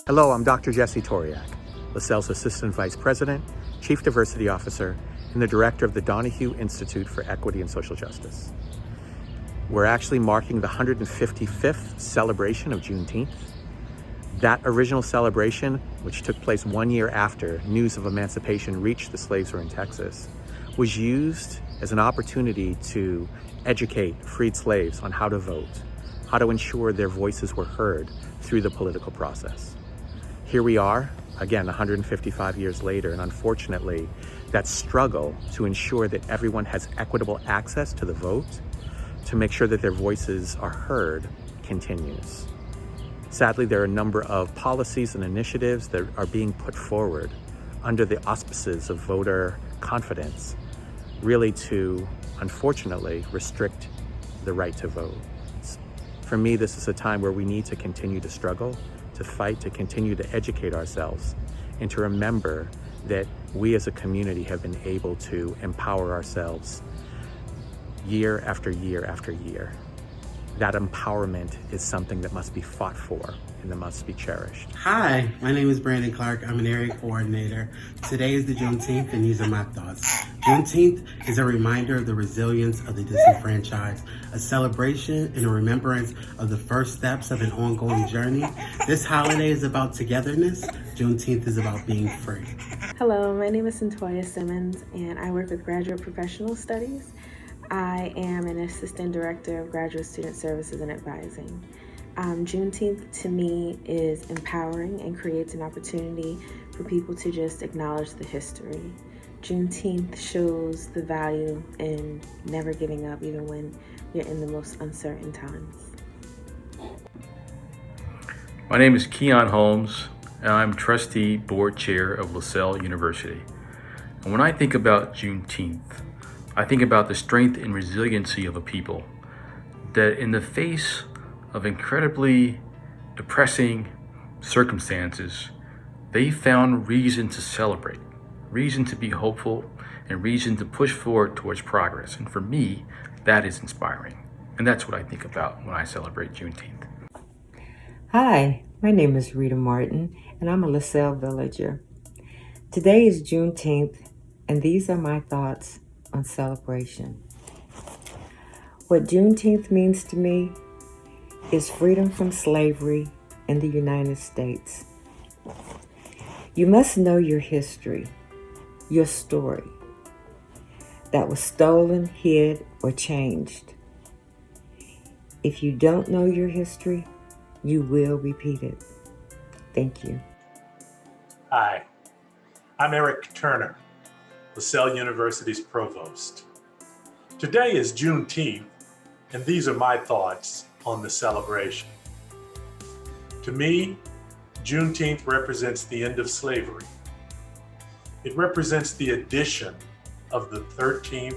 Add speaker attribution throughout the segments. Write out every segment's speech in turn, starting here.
Speaker 1: Hello, I'm Dr. Jesse Toriak, Lasell's Assistant Vice President, Chief Diversity Officer, and the Director of the Donahue Institute for Equity and Social Justice. We're actually marking the 155th celebration of Juneteenth. That original celebration, which took place 1 year after news of emancipation reached the slaves who were in Texas, was used as an opportunity to educate freed slaves on how to vote, how to ensure their voices were heard through the political process. Here we are, again, 155 years later, and unfortunately, that struggle to ensure that everyone has equitable access to the vote, to make sure that their voices are heard, continues. Sadly, there are a number of policies and initiatives that are being put forward under the auspices of voter confidence, really to, unfortunately, restrict the right to vote. For me, this is a time where we need to continue to struggle, to fight, to continue to educate ourselves, and to remember that we as a community have been able to empower ourselves year after year after year. That empowerment is something that must be fought for and that must be cherished.
Speaker 2: Hi, my name is Brandon Clark. I'm an area coordinator. Today is the Juneteenth, and these are my thoughts. Juneteenth is a reminder of the resilience of the disenfranchised, a celebration and a remembrance of the first steps of an ongoing journey. This holiday is about togetherness. Juneteenth is about being free.
Speaker 3: Hello, my name is Cynthia Simmons, and I work with Graduate Professional Studies. I am an Assistant Director of Graduate Student Services and Advising. Juneteenth to me is empowering and creates an opportunity for people to just acknowledge the history. Juneteenth shows the value in never giving up, even when you're in the most uncertain times.
Speaker 4: My name is Keon Holmes, and I'm Trustee Board Chair of Lasell University. And when I think about Juneteenth, I think about the strength and resiliency of a people that in the face of incredibly depressing circumstances, they found reason to celebrate, reason to be hopeful, and reason to push forward towards progress. And for me, that is inspiring. And that's what I think about when I celebrate Juneteenth.
Speaker 5: Hi, my name is Rita Martin, and I'm a Lasell villager. Today is Juneteenth, and these are my thoughts on celebration. What Juneteenth means to me is freedom from slavery in the United States. You must know your history, your story that was stolen, hid, or changed. If you don't know your history, you will repeat it. Thank you.
Speaker 6: Hi, I'm Eric Turner, Lasell University's provost. Today is Juneteenth, and these are my thoughts on the celebration. To me, Juneteenth represents the end of slavery. It represents the addition of the 13th,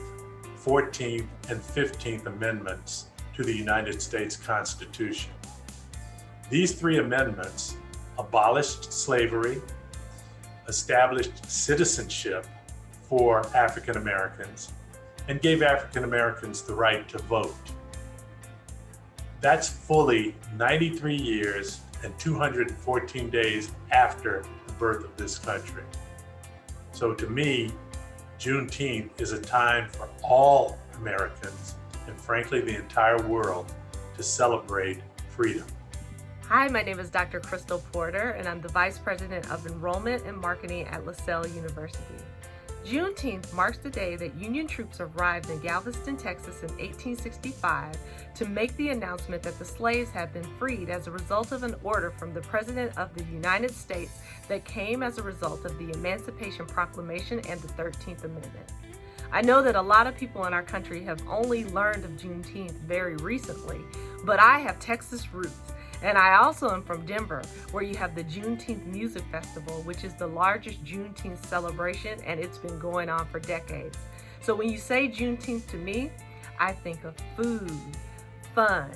Speaker 6: 14th, and 15th Amendments to the United States Constitution. These three amendments abolished slavery, established citizenship for African Americans, and gave African Americans the right to vote. That's fully 93 years and 214 days after the birth of this country. So to me, Juneteenth is a time for all Americans, and frankly the entire world, to celebrate freedom.
Speaker 7: Hi, my name is Dr. Crystal Porter, and I'm the Vice President of Enrollment and Marketing at Lasell University. Juneteenth marks the day that Union troops arrived in Galveston, Texas in 1865 to make the announcement that the slaves had been freed as a result of an order from the President of the United States that came as a result of the Emancipation Proclamation and the 13th Amendment. I know that a lot of people in our country have only learned of Juneteenth very recently, but I have Texas roots. And I also am from Denver, where you have the Juneteenth Music Festival, which is the largest Juneteenth celebration, and it's been going on for decades. So when you say Juneteenth to me, I think of food, fun,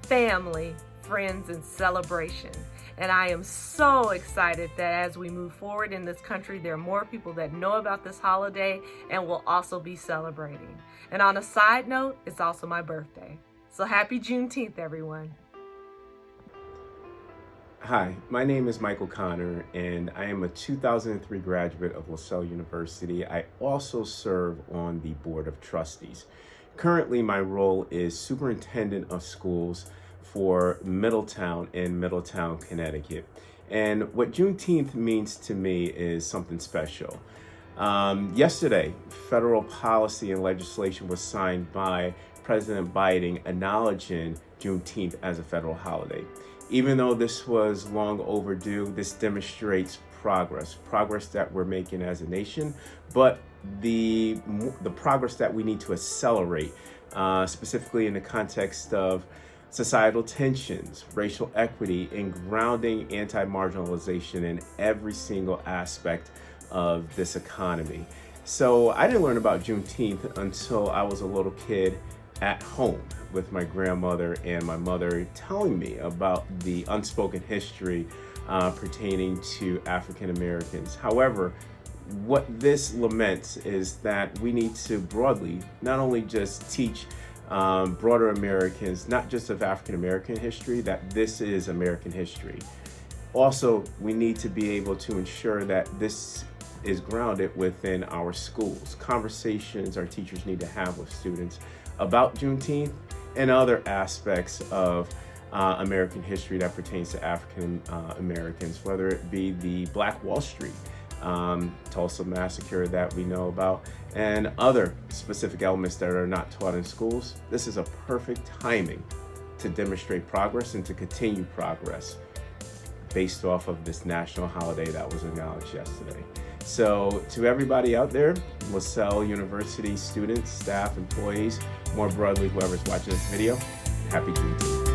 Speaker 7: family, friends, and celebration. And I am so excited that as we move forward in this country, there are more people that know about this holiday and will also be celebrating. And on a side note, it's also my birthday. So happy Juneteenth, everyone.
Speaker 8: Hi, my name is Michael Connor, and I am a 2003 graduate of Lasell University. I also serve on the Board of Trustees. Currently, my role is Superintendent of Schools for Middletown in Middletown, Connecticut. And what Juneteenth means to me is something special. Yesterday, federal policy and legislation was signed by President Biden acknowledging Juneteenth as a federal holiday. Even though this was long overdue, this demonstrates progress that we're making as a nation, but the progress that we need to accelerate, specifically in the context of societal tensions, racial equity, and grounding anti-marginalization in every single aspect of this economy. So I didn't learn about Juneteenth until I was a little kid at home with my grandmother and my mother telling me about the unspoken history pertaining to African Americans. However, what this laments is that we need to broadly not only just teach broader Americans, not just of African American history, that this is American history. Also, we need to be able to ensure that this is grounded within our schools. Conversations our teachers need to have with students about Juneteenth and other aspects of American history that pertains to African Americans, whether it be the Black Wall Street, Tulsa Massacre that we know about, and other specific elements that are not taught in schools. This is a perfect timing to demonstrate progress and to continue progress based off of this national holiday that was acknowledged yesterday. So to everybody out there, Lasell University students, staff, employees, more broadly, whoever's watching this video, happy Juneteenth.